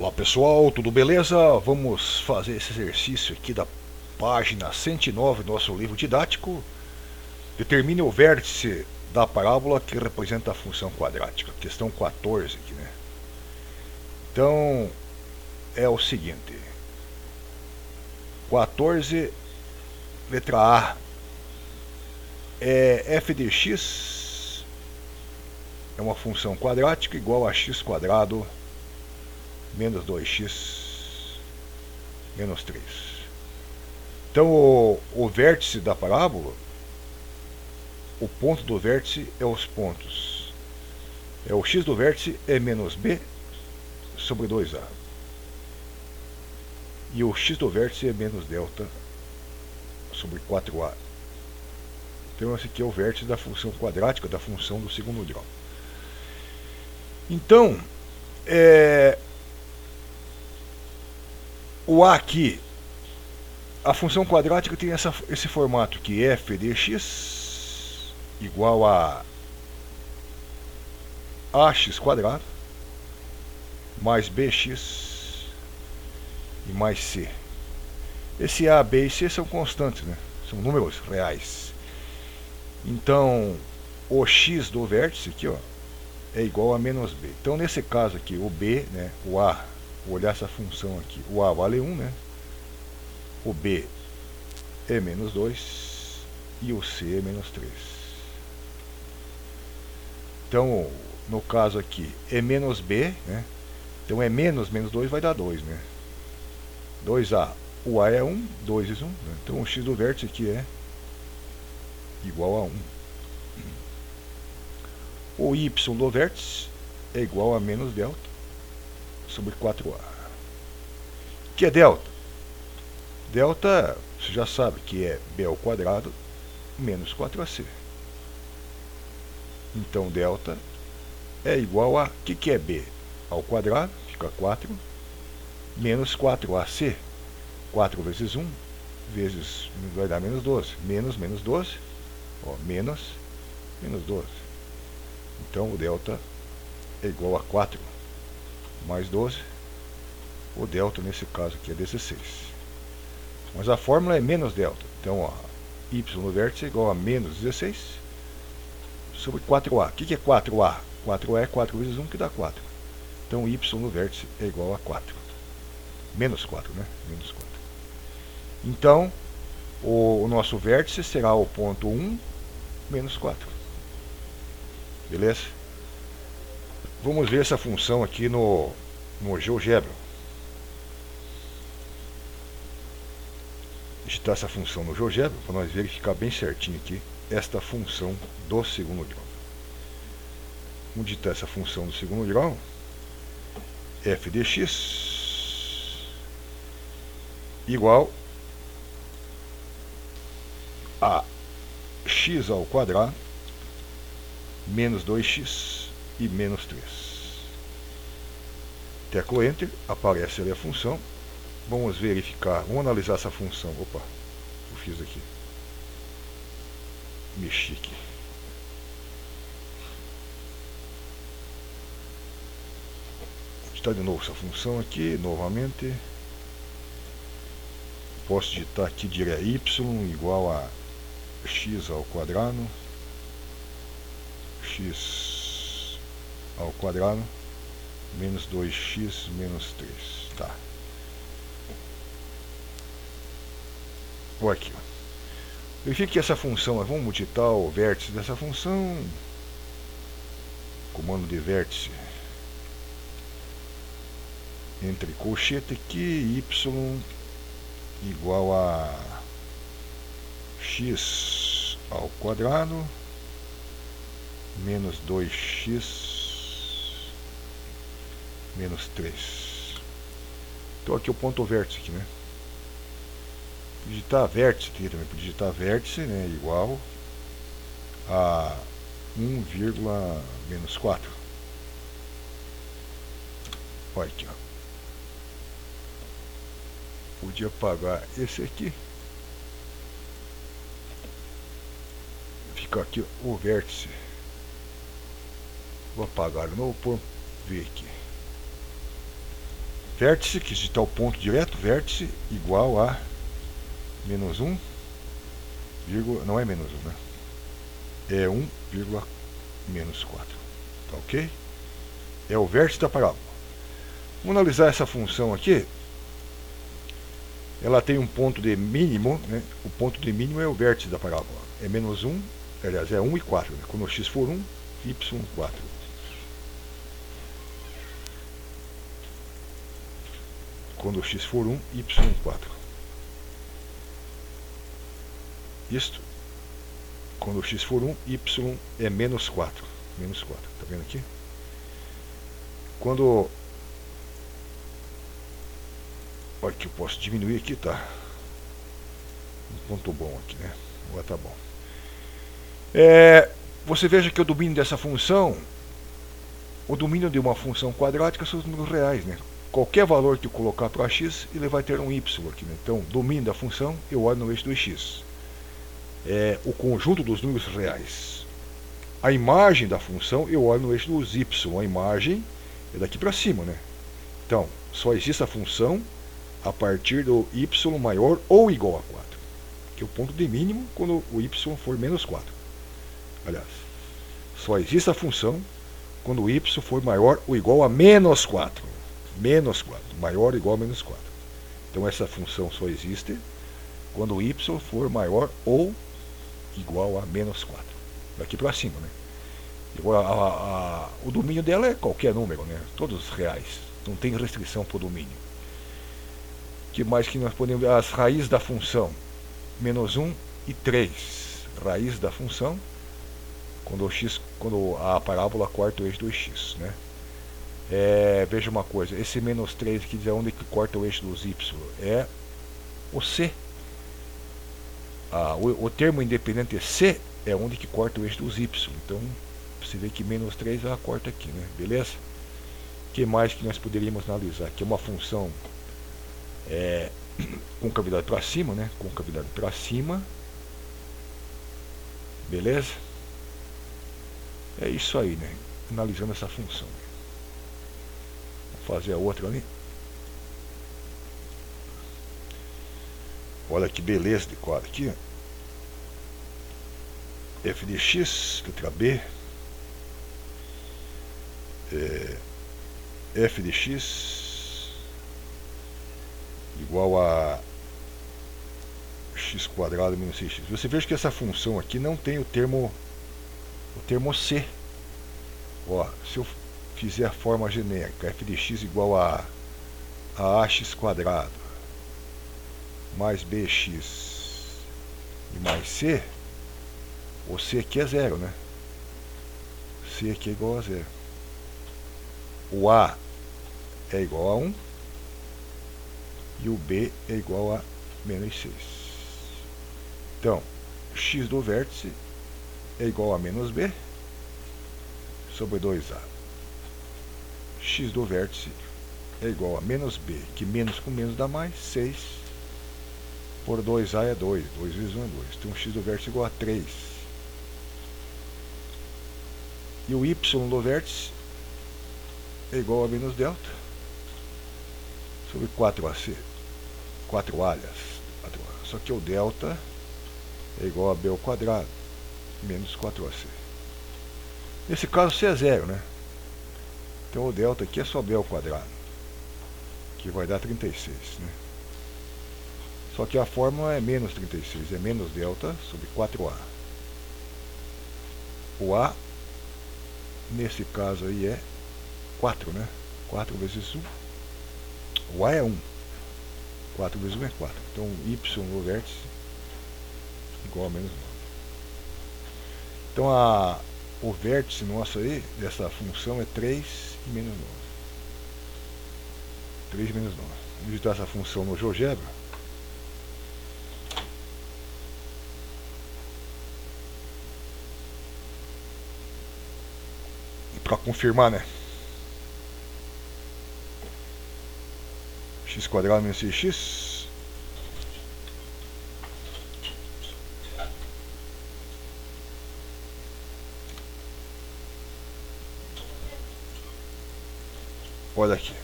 Olá pessoal, tudo beleza? Vamos fazer esse exercício aqui da página 109 do nosso livro didático. Determine o vértice da parábola que representa a função quadrática. Questão 14 aqui, né? Então, é o seguinte. 14, letra A. F de x é uma função quadrática igual a x quadrado menos 2x menos 3. Então o vértice da parábola, o ponto do vértice é os pontos. O x do vértice é menos b sobre 2a. E o x do vértice é menos delta sobre 4a. Então esse aqui é o vértice da função quadrática, da função do segundo grau. Então, o a aqui, a função quadrática tem esse formato que f de x igual a ax quadrado mais bx e mais c. Esse a, b e c são constantes, né? São números reais. Então, o x do vértice aqui, ó, é igual a menos b. Então, nesse caso aqui, o b, né, o a, vou olhar essa função aqui, o a vale 1, né? O b é menos 2 e o c é menos 3. Então, no caso aqui, é menos b, né? Então, é menos 2 vai dar 2, né? 2a, o a é 1, 2 vezes 1, né? Então, o x do vértice aqui é igual a 1. O y do vértice é igual a menos delta sobre 4a. O que é delta? Delta, você já sabe que é b ao quadrado menos 4ac. Então, delta é igual a... O que é b? Ao quadrado, fica 4, menos 4ac. 4 vezes 1, vezes... vai dar menos 12. Menos 12, ó, menos 12. Então, o delta é igual a 4 mais 12. O delta, nesse caso aqui, é 16. Mas a fórmula é menos delta. Então, ó, y no vértice é igual a menos 16 sobre 4a. O que é 4a? 4a é 4 vezes 1, que dá 4. Então, y no vértice é igual a 4. Menos 4, né? Menos 4. Então, o nosso vértice será o ponto 1, menos 4. Beleza? Vamos ver essa função aqui no GeoGebra. Digitar essa função no GeoGebra para nós verificar bem certinho aqui esta função do segundo grau. Vamos digitar essa função do segundo grau, f de x igual a x ao quadrado menos 2x e menos 3. Teclo Enter, aparece ali a função. Vamos verificar, vamos analisar essa função. Opa, eu fiz aqui. Mexi aqui. Vou digitar de novo essa função aqui, novamente. Posso digitar aqui direto y igual a x ao quadrado. X ao quadrado menos 2x menos 3. Tá. Vou aqui, ó. Verifique que essa função, vamos digitar o vértice dessa função. Comando de vértice. Entre colchete aqui, y igual a x ao quadrado menos 2x menos 3. Então aqui o ponto vértice aqui, né? Digitar vértice aqui também, digitar vértice, né, igual a 1, menos 4. Olha aqui, ó. Podia apagar esse aqui. Fica aqui o vértice. Vou apagar de novo, por ver aqui. vértice, que está o ponto direto, vértice igual a menos 1, não é menos 1, né? É 1, menos 4. Tá ok? É o vértice da parábola. Vamos analisar essa função aqui. Ela tem um ponto de mínimo, né? O ponto de mínimo é o vértice da parábola. É menos 1, aliás, é 1 e 4. Né? Quando x for 1, y 4. Quando x for 1, y 4. Isto. Quando x for 1, y é menos 4. Menos 4. Tá vendo aqui? Quando... Olha que eu posso diminuir aqui, tá? Um ponto bom aqui, né? Agora tá bom. Você veja que o domínio dessa função, o domínio de uma função quadrática são os números reais, né? Qualquer valor que eu colocar para x, ele vai ter um y aqui, né? Então, domínio da função, eu olho no eixo do x. É o conjunto dos números reais. A imagem da função, eu olho no eixo dos y. A imagem é daqui para cima, né? Então, só existe a função a partir do y maior ou igual a 4. Que é o ponto de mínimo quando o y for menos 4. Aliás, só existe a função quando o y for maior ou igual a menos 4. Menos 4. Maior ou igual a menos 4. Então essa função só existe quando o y for maior ou igual a menos 4. Daqui para cima, né? O domínio dela é qualquer número, né? Todos reais. Não tem restrição para o domínio. O que mais que nós podemos... As raízes da função. Menos 1 e 3. Raiz da função quando a parábola corta o eixo do x, né? Veja uma coisa, esse menos 3 aqui diz onde que corta o eixo dos y. É o c. O termo independente c é onde que corta o eixo dos y. Então, você vê que menos 3 ela corta aqui, né? Beleza? O que mais que nós poderíamos analisar? Que é uma função com cavidade para cima, né? Com cavidade para cima. Beleza? É isso aí, né? Analisando essa função. Vou fazer a outra ali. Olha que beleza de quadro aqui. F de x, letra B. F de x igual a x quadrado menos 6x. Você veja que essa função aqui não tem o termo c. Ó, se eu fizer a forma genérica, f de x igual a ax quadrado mais bx e mais c, o c aqui é zero, né? C aqui é igual a zero. O a é igual a 1 e o b é igual a menos 6. Então, x do vértice é igual a menos b sobre 2a. X do vértice é igual a menos b, que menos com menos dá mais, 6 por 2a é 2, 2 vezes 1 é 2. Então x do vértice é igual a 3. E o y do vértice é igual a menos delta sobre 4ac. 4a, aliás. 4a. Só que o delta é igual a b ao quadrado menos 4ac. Nesse caso c é zero, né? Então o delta aqui é só b ao quadrado, que vai dar 36, né? Só que a fórmula é menos 36, é menos delta sobre 4a. O a, nesse caso aí, é 4, né? 4 vezes 1. O a é 1. 4 vezes 1 é 4. Então y no vértice igual a menos 9. Então o vértice nosso aí, dessa função, é 3 e menos 9. 3 menos 9. Vamos digitar essa função no GeoGebra. E para confirmar, né? X quadrado menos 6x. Olha aqui.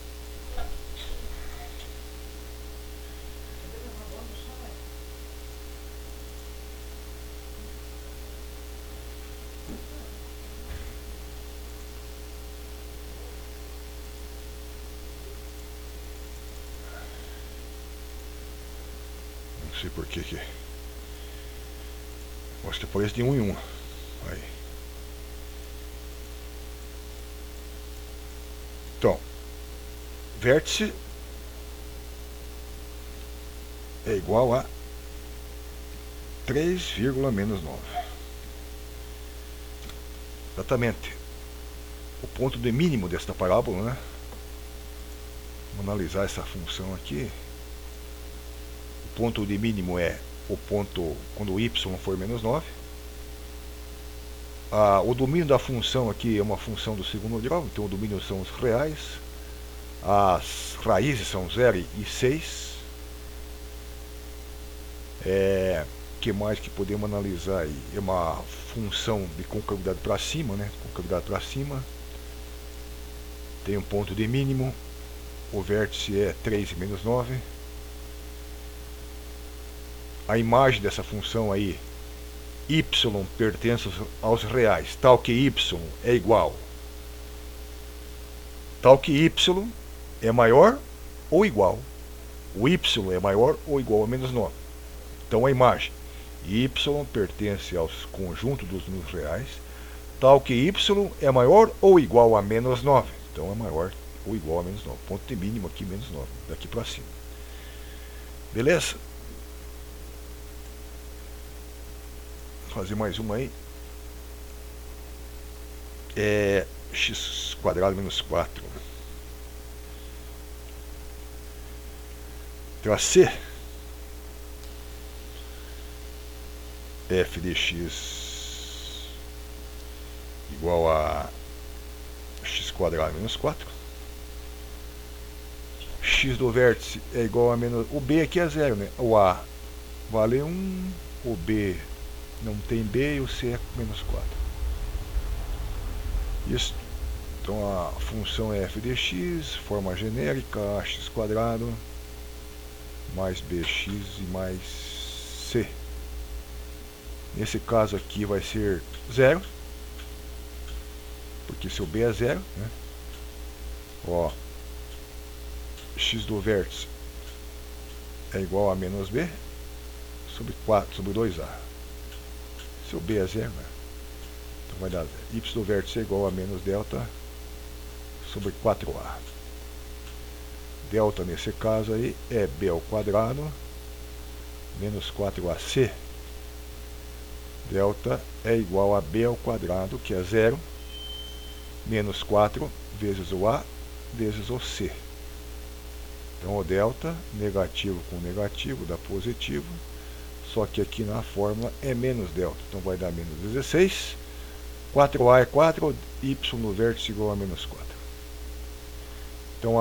sei por que que mostra preço de 1 em 1. Aí. Então, vértice é igual a 3, menos 9. Exatamente. O ponto de mínimo desta parábola, né? Vamos analisar essa função aqui. O ponto de mínimo é o ponto quando o y for menos 9. O domínio da função aqui é uma função do segundo grau, então o domínio são os reais. As raízes são 0 e 6. Que mais que podemos analisar aí? É uma função de concavidade para cima, né? Concavidade para cima. Tem um ponto de mínimo. O vértice é 3 menos 9. A imagem dessa função aí, y pertence aos reais, tal que y é igual. Tal que y é maior ou igual. O y é maior ou igual a menos 9. Então a imagem y pertence aos conjuntos dos números reais, tal que y é maior ou igual a menos 9. Então é maior ou igual a menos 9. Ponto de mínimo aqui, menos 9. Daqui para cima. Beleza? Vou fazer mais uma aí. X quadrado menos 4. Então a C, f de x igual a x quadrado menos 4. X do vértice é igual a menos... O B aqui é 0, né? O A vale 1, o B não tem B e o C é menos 4. Isso. Então a função é f de x, forma genérica, ax quadrado, mais bx e mais c. Nesse caso aqui vai ser 0, porque se o b é 0, né? Ó, x do vértice é igual a menos b sobre 4 sobre 2a. Se o b é 0, né? Então vai dar 0. Y do vértice é igual a menos delta sobre 4a. Delta nesse caso aí é b ao quadrado menos 4ac. Delta é igual a b ao quadrado, que é 0, menos 4 vezes o a vezes o c. Então o delta, negativo com negativo, dá positivo. Só que aqui na fórmula é menos delta. Então vai dar menos 16. 4a é 4, y no vértice igual a menos 4. Então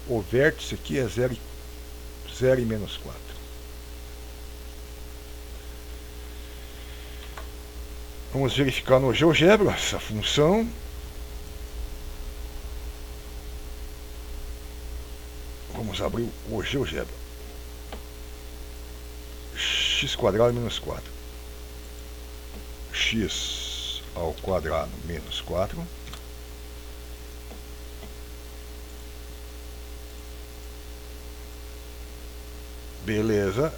o vértice aqui é 0 e menos 4. Vamos verificar no GeoGebra essa função. Vamos abrir o GeoGebra. X quadrado menos 4. X ao quadrado menos 4. Beleza.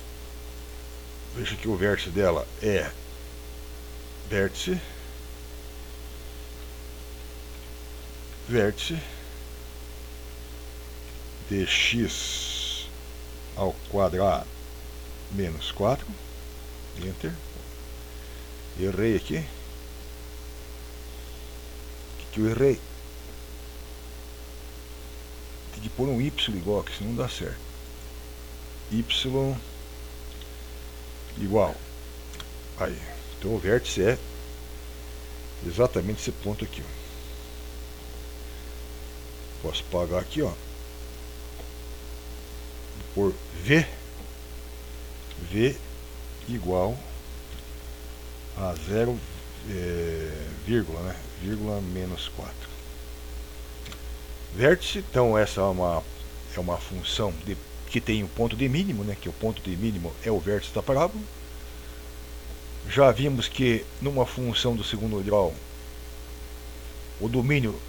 Veja que o vértice dela é vértice de x ao quadrado menos 4. Enter. Errei aqui. O que eu errei? Tem que pôr um y igual aqui, senão não dá certo. Y igual. Aí. Então o vértice é exatamente esse ponto aqui. Ó. Posso pagar aqui, ó. Por V igual a 0, vírgula, né? Vírgula menos 4. Vértice, então essa é uma função que tem um ponto de mínimo, né? Que o ponto de mínimo é o vértice da parábola. Já vimos que numa função do segundo grau o domínio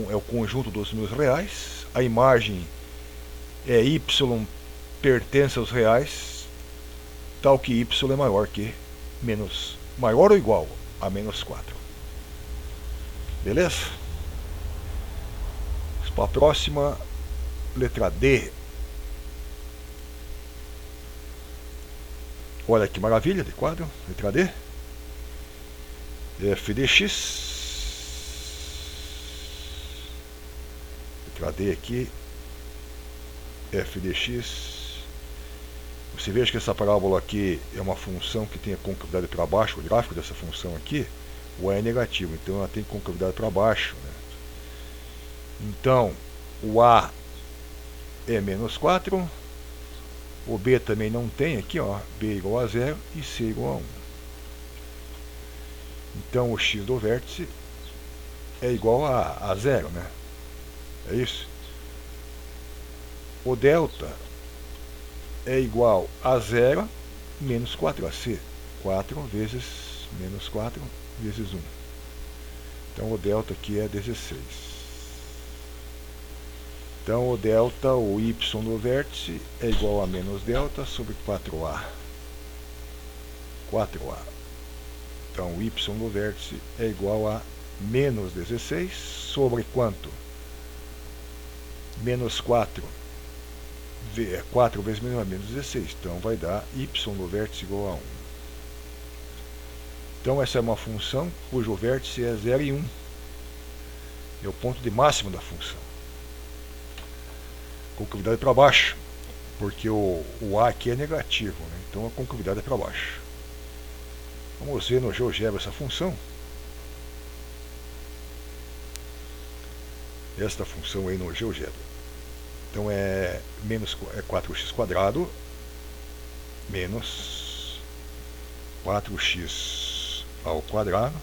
é o conjunto dos números reais. A imagem é y pertence aos reais, tal que y é maior que maior ou igual a menos 4. Beleza? Vamos para a próxima, letra D. Olha que maravilha de quadro, letra D. F de x. Letra D aqui. F de x. Você veja que essa parábola aqui é uma função que tem a concavidade para baixo. O gráfico dessa função aqui, o A é negativo, então ela tem concavidade para baixo, né? Então, o A é menos 4, o B também não tem aqui, ó, B igual a 0 e C igual a 1. Então, o x do vértice é igual a 0, né? É isso? O delta é igual a 0 menos 4ac. 4 vezes menos 4 vezes 1. Então o delta aqui é 16. Então o delta, o y no vértice, é igual a menos delta sobre 4a. 4a. Então o y no vértice é igual a menos 16 sobre quanto? Menos 4. 4 vezes menos 16, então vai dar y no vértice igual a 1. Então essa é uma função cujo vértice é 0 e 1. É o ponto de máximo da função. Concavidade para baixo, porque o A aqui é negativo, né? Então a concavidade é para baixo. Vamos ver no GeoGebra essa função. Esta função aí no GeoGebra. Então é 4x quadrado menos 4x ao quadrado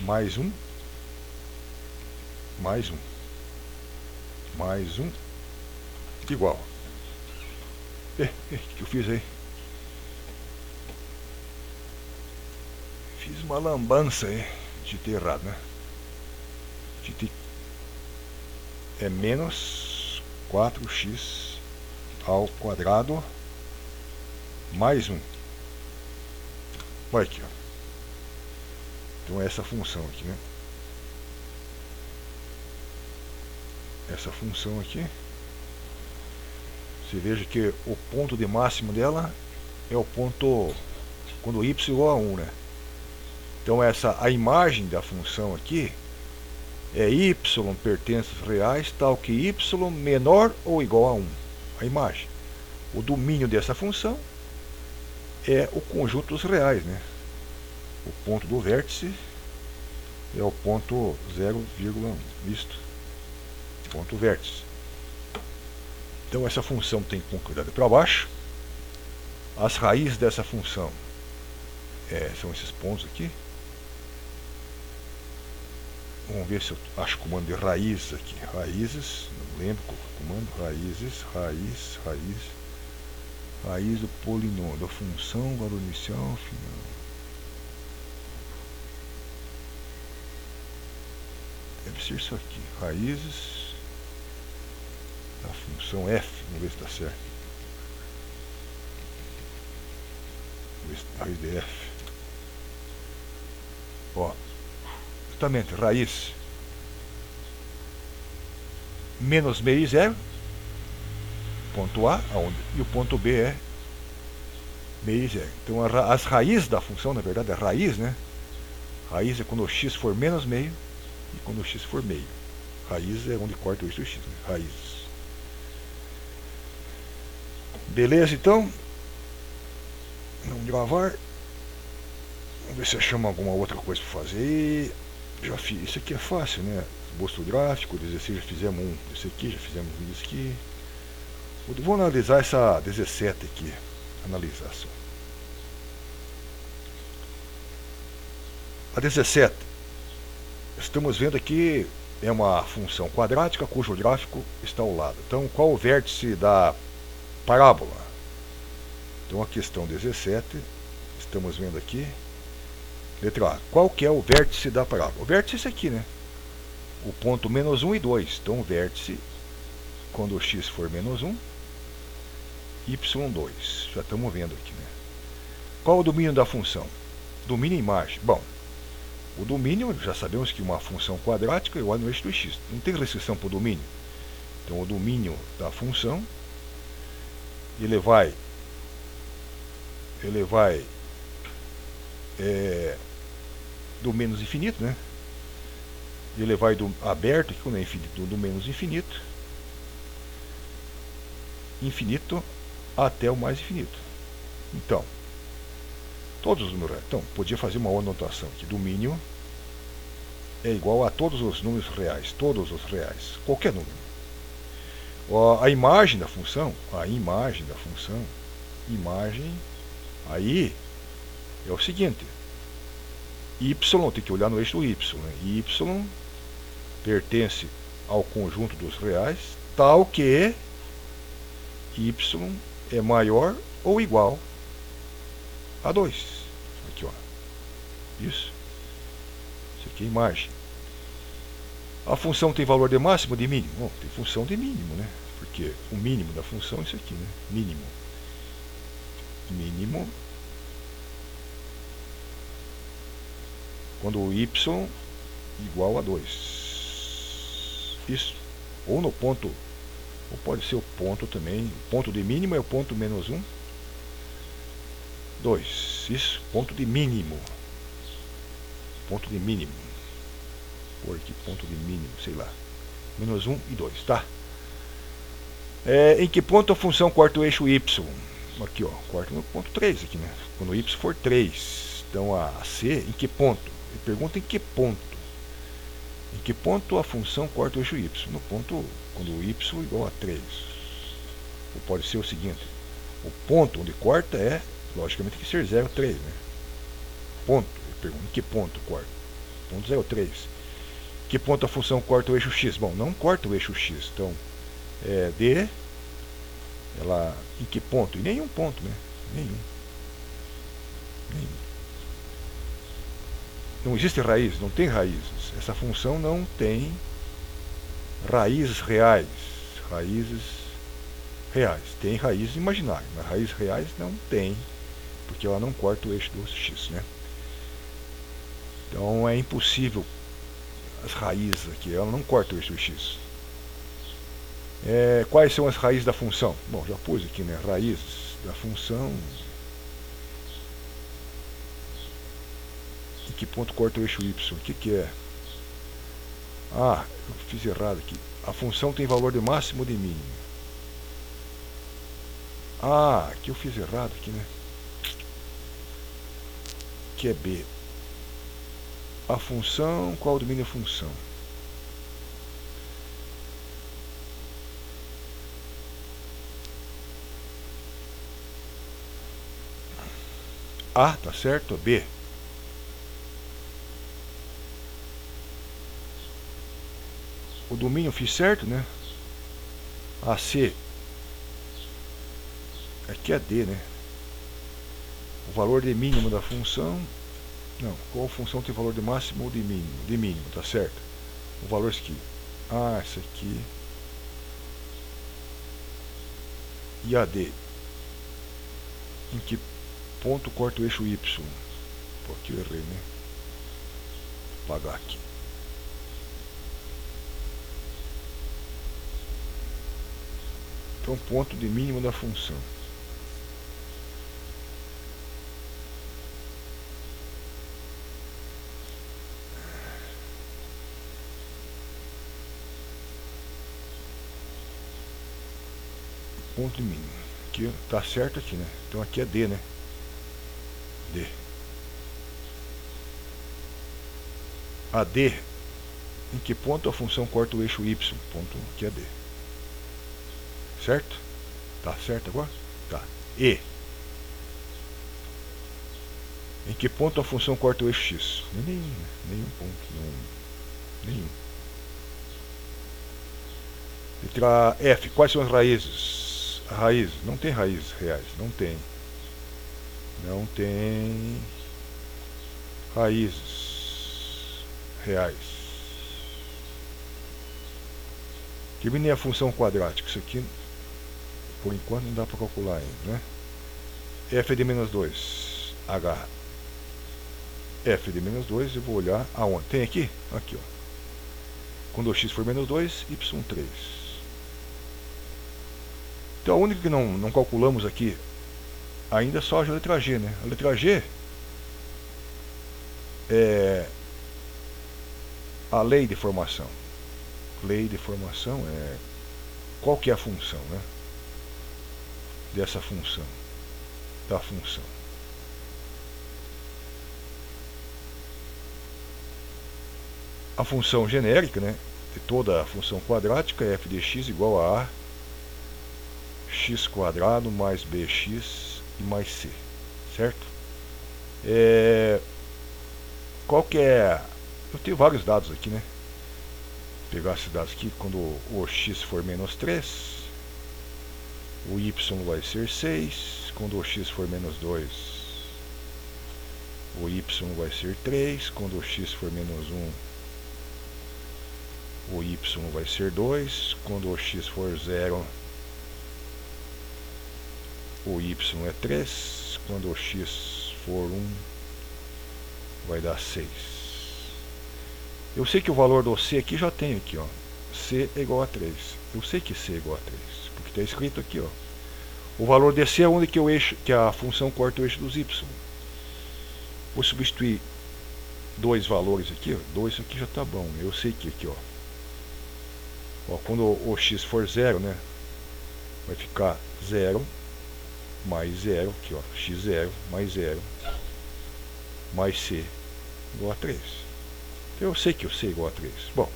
mais 1 mais 1 mais 1 igual. O que eu fiz aí? Fiz uma lambança aí. Digitei errado, né? Digitei. É menos 4x ao quadrado mais 1. Olha aqui, ó. Então é essa função aqui, né? Essa função aqui. Você veja que o ponto de máximo dela é o ponto quando y igual a 1, né? Então a imagem da função aqui é y pertence aos reais, tal que y menor ou igual a 1. A imagem. O domínio dessa função é o conjunto dos reais, né? O ponto do vértice é o ponto 0,1, visto? Ponto vértice. Então essa função tem concavidade para baixo. As raízes dessa função são esses pontos aqui. Vamos ver se eu acho o comando de raízes aqui. Raízes, não lembro qual é o comando. Raízes, raiz do polinômio, da função, valor inicial, final. Deve ser isso aqui. Raízes da função f. Vamos ver se está certo. Vamos ver se raiz de f. Ó. Justamente, raiz menos meio e 0, ponto A, e o ponto B é meio e 0. Então as raízes da função, na verdade, é raiz, né? Raiz é quando o x for menos meio e quando o x for meio. Raiz é onde corta o x, né? Raízes. Beleza, então? Vamos gravar. Vamos ver se achamos alguma outra coisa para fazer. Já fiz, isso aqui é fácil, né? Esboço gráfico, 16 já fizemos um desse aqui, já fizemos um desse aqui. Vou analisar essa 17 aqui. Analisar só. A 17. Estamos vendo aqui, é uma função quadrática cujo gráfico está ao lado. Então, qual o vértice da parábola? Então, a questão 17, estamos vendo aqui. Letra A. Qual que é o vértice da parábola? O vértice é esse aqui, né? O ponto menos 1 e 2. Então, o vértice, quando o x for menos 1 y2. Já estamos vendo aqui, né? Qual o domínio da função? Domínio e imagem. Bom, o domínio, já sabemos que uma função quadrática é igual no eixo do x. Não tem restrição para o domínio. Então, o domínio da função, ele vai do menos infinito, né? Ele vai do aberto, aqui quando é infinito, do menos infinito, infinito até o mais infinito. Então, todos os números. Então, podia fazer uma outra anotação aqui. Domínio é igual a todos os números reais. Todos os reais. Qualquer número. A imagem da função. Imagem. Aí é o seguinte. Y, tem que olhar no eixo do y. Né? Y pertence ao conjunto dos reais, tal que y é maior ou igual a 2. Aqui, ó. Isso aqui é a imagem. A função tem valor de máximo ou de mínimo? Bom, tem função de mínimo, né? Porque o mínimo da função é isso aqui, né? Mínimo. Quando o y igual a 2. Isso. Ou no ponto, ou pode ser o ponto também. O ponto de mínimo é o ponto menos 1. 2. Isso. Ponto de mínimo. Ponto de mínimo. Por aqui, ponto de mínimo, sei lá. Menos 1 e 2, tá? Em que ponto a função corta o eixo y? Aqui, ó. Corta no ponto 3 aqui, né? Quando o y for 3. Então, a C, em que ponto? Ele pergunta em que ponto. Em que ponto a função corta o eixo y? No ponto, quando o y é igual a 3. Ou pode ser o seguinte. O ponto onde corta é, logicamente, tem que ser 0,3, né? Ponto. Ele pergunta em que ponto corta. Ponto 0,3. Em que ponto a função corta o eixo x? Bom, não corta o eixo x. Então, D, ela, em que ponto? Em nenhum ponto, né? Nenhum. Não existe raiz, não tem raízes. Essa função não tem raízes reais. Tem raízes imaginárias, mas raízes reais não tem, porque ela não corta o eixo do x, né? Então é impossível as raízes aqui, ela não corta o eixo do x. Quais são as raízes da função? Bom, já pus aqui, né? Raízes da função. Em que ponto corta o eixo y? O que é? Ah, eu fiz errado aqui. A função tem valor de máximo ou de mínimo? Ah, aqui eu fiz errado aqui, né? Que é B. A função, qual o domínio da função? A, tá certo? B. O domínio eu fiz certo, né? A C. Aqui é D, né? O valor de mínimo da função. Não, qual função tem valor de máximo ou de mínimo? De mínimo, tá certo? O valor aqui. Ah, essa aqui. E a D. Em que ponto corta o eixo Y? Pô, aqui eu errei, né? Vou apagar aqui. Então, ponto de mínimo da função. Ponto de mínimo. Aqui tá certo aqui, né? Então aqui é D, né? D. A D. Em que ponto a função corta o eixo Y? Ponto aqui é D. Certo? Tá certo agora? Tá. E. Em que ponto a função corta o eixo x? Nenhum ponto. Nenhum. Letra F. Quais são as raízes? Raízes. Não tem raízes reais. Não tem raízes reais. Terminei a função quadrática. Isso aqui por enquanto não dá para calcular ainda, né? F de menos 2, H. F de menos 2, eu vou olhar aonde? Tem aqui? Aqui, ó. Quando o x for menos 2, y3. Então a única que não calculamos aqui ainda é só a letra G, né? A letra G é a lei de formação. Lei de formação é qual que é a função, né? Dessa função, da função. A função genérica, né, de toda a função quadrática é f de x igual a x quadrado mais bx e mais c, certo? Qual que é... Eu tenho vários dados aqui, né? Vou pegar esses dados aqui. Quando o x for menos 3, o y vai ser 6. Quando o x for menos 2, o y vai ser 3. Quando o x for menos 1, o y vai ser 2. Quando o x for 0, o y é 3. Quando o x for 1, vai dar 6. Eu sei que o valor do C aqui já tem aqui, ó. C é igual a 3. Eu sei que C é igual a 3, porque está escrito aqui, ó. O valor de C é onde que a função corta o eixo dos y. Vou substituir dois valores aqui, ó. 2 aqui já está bom. Eu sei que aqui, ó, quando o x for 0, né, vai ficar 0 mais 0, aqui, ó, x0 mais 0 mais c igual a 3. Eu sei que o c é igual a 3. Bom,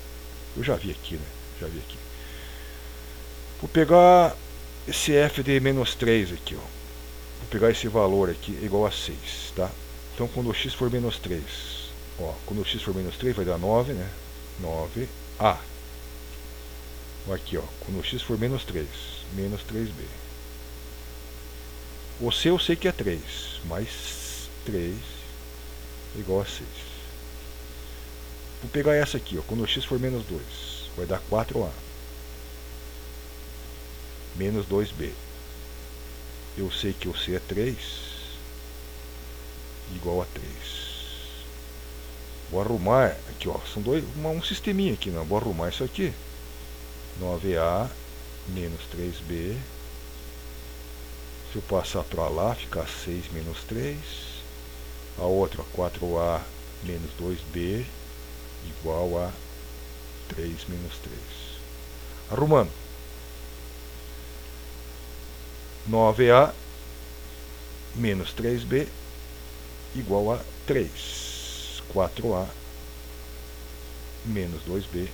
eu já vi aqui, né? Já vi aqui. Vou pegar esse f de menos 3 aqui, ó. Vou pegar esse valor aqui igual a 6, tá? Então quando o x for menos 3, ó, quando o x for menos 3 vai dar 9, né? 9a. Aqui, ó, quando o x for menos 3, menos 3b. O c eu sei que é 3, mais 3 igual a 6. Vou pegar essa aqui, ó, quando o x for menos 2, vai dar 4a. Menos 2b. Eu sei que o c é 3, igual a 3. Vou arrumar aqui, ó, são um sisteminha aqui, não. Vou arrumar isso aqui. 9a menos 3b. Se eu passar para lá, fica 6 menos 3. A outra, 4a menos 2b, igual a 3 menos 3. Arrumando. 9a menos 3b igual a 3. 4a menos 2b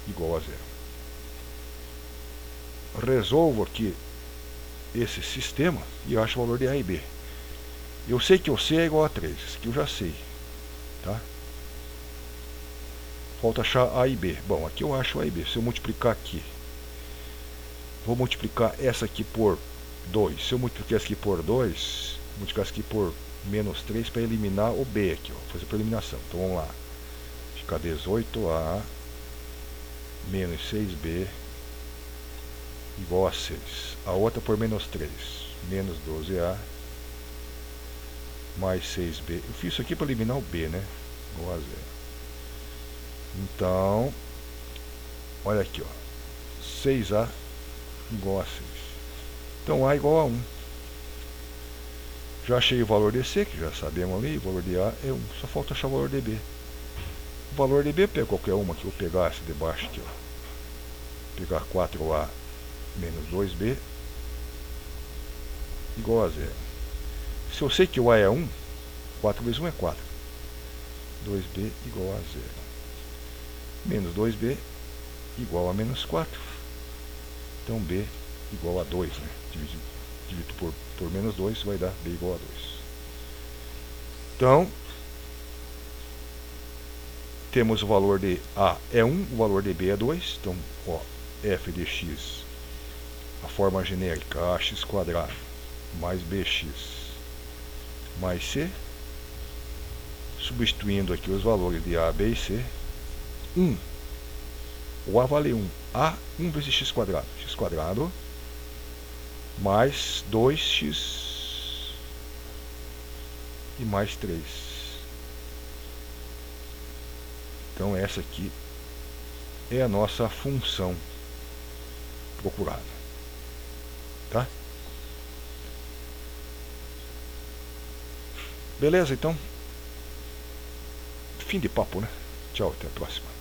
igual a 0. Resolvo aqui esse sistema e acho o valor de a e b. Eu sei que o c é igual a 3, isso aqui eu já sei, tá? Falta achar a e b. Bom, aqui eu acho a e b. Se eu multiplicar aqui, vou multiplicar essa aqui por 2. Se eu multiplicar essa aqui por 2, multiplicar essa aqui por menos 3 para eliminar o b aqui, ó, fazer para eliminação. Então vamos lá. Fica 18a menos 6b igual a 6. A outra por menos 3, menos 12a mais 6b. Eu fiz isso aqui para eliminar o b, né? Igual a 0. Então, olha aqui, ó, 6a igual a 6. Então a igual a 1. Já achei o valor de C, que já sabemos ali. O valor de A é 1. Só falta achar o valor de B. O valor de B, pega qualquer uma que eu pegar essa de baixo aqui, ó. Pegar 4A menos 2B igual a 0. Se eu sei que o A é 1, 4 vezes 1 é 4. 2B igual a 0. Menos 2B igual a menos 4. Então B igual a 2, né? Dividido por menos 2 vai dar B igual a 2. Então, temos o valor de A é 1, o valor de B é 2. Então, ó, f de x, a forma genérica, ax quadrado mais bx mais c. Substituindo aqui os valores de A, B e C. 1. O A vale 1. A, 1 vezes x quadrado. X quadrado mais 2x e mais 3. Então essa aqui é a nossa função procurada, tá? Beleza, então? Fim de papo, né? Tchau, até a próxima.